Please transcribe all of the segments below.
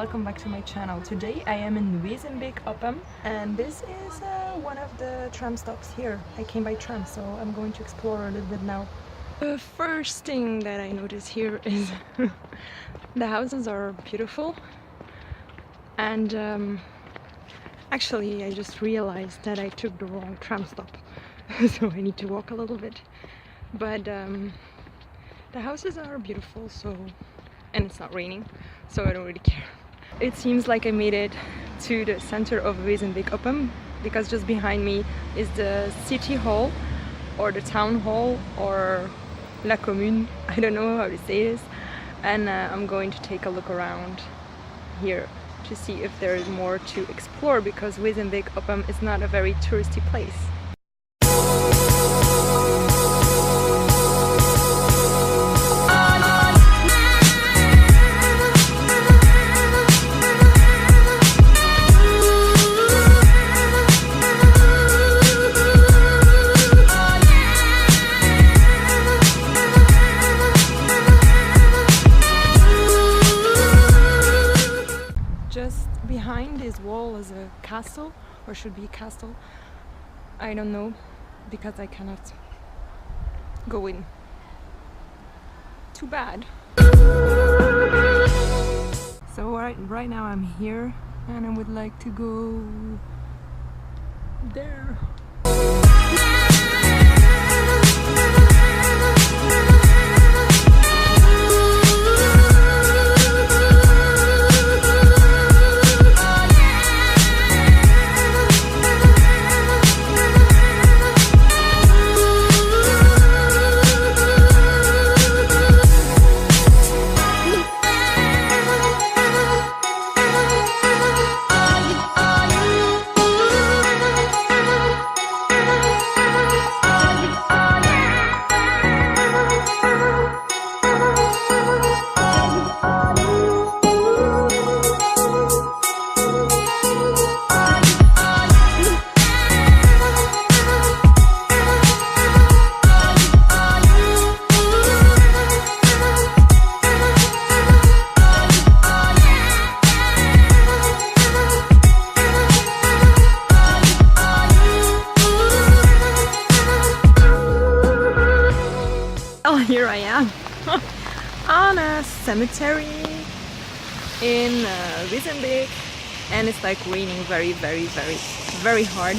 welcome back to my channel. Today I am in Wezembeek-Oppem and this is one of the tram stops here. I came by tram, so I'm going to explore a little bit now. The first thing that I notice here is the houses are beautiful, and actually I just realized that I took the wrong tram stop so I need to walk a little bit, but the houses are beautiful, and it's not raining, so I don't really care. It seems like I made it to the center of Wezembeek-Oppem because just behind me is the city hall or the town hall or la commune, I don't know how to say this, and I'm going to take a look around here to see if there is more to explore because Wezembeek-Oppem is not a very touristy place. Just behind this wall is a castle, or should be a castle. I don't know, because I cannot go in. Too bad. So right now I'm here and I would like to go there. Here I am on a cemetery in Wezembeek, and it's like raining very hard.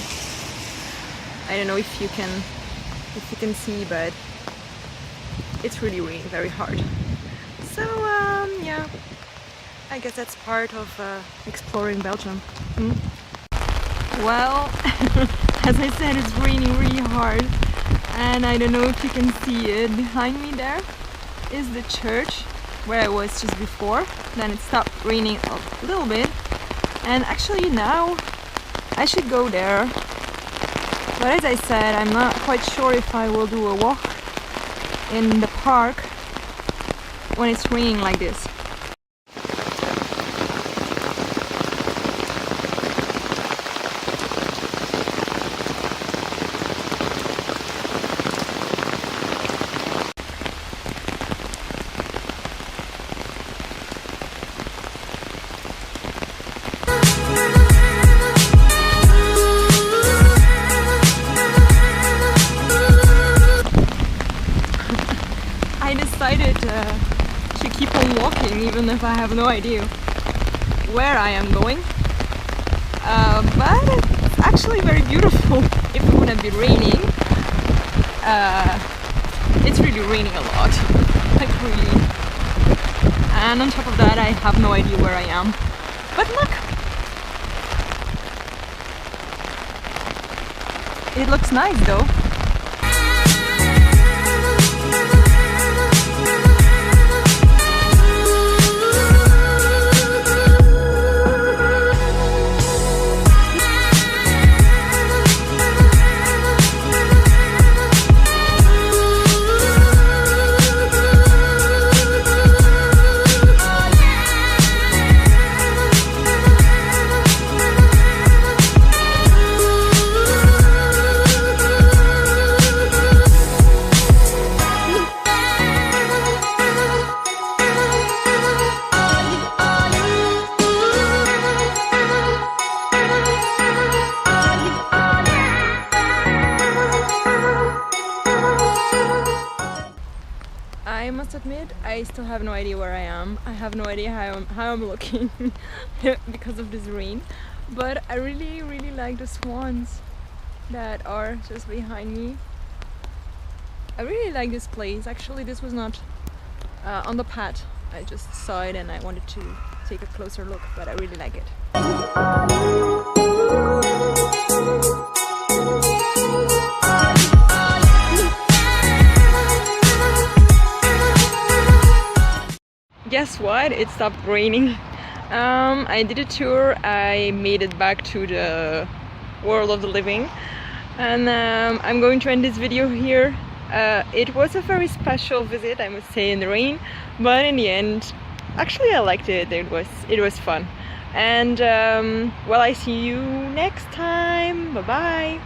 I don't know if you can see, but it's really raining very hard. So yeah, I guess that's part of exploring Belgium. Well, as I said, it's raining really hard. And I don't know if you can see it. Behind me there is the church where I was just before. Then it stopped raining a little bit. And actually now I should go there. But as I said, I'm not quite sure if I will do a walk in the park when it's raining like this. Decided to keep on walking even if I have no idea where I am going, but it's actually very beautiful. If it wouldn't be raining, it's really raining a lot, like really, and on top of that I have no idea where I am, but look, it looks nice though. I must admit, I still have no idea where I am. I have no idea how I'm looking because of this rain. But I really like the swans that are just behind me. I really like this place. Actually, this was not on the path. I just saw it and I wanted to take a closer look, but I really like it. Guess what? It stopped raining. I did a tour. I made it back to the world of the living, and I'm going to end this video here. It was a very special visit, I must say, in the rain, but in the end, actually I liked it. It was fun. And well, I see you next time. Bye bye.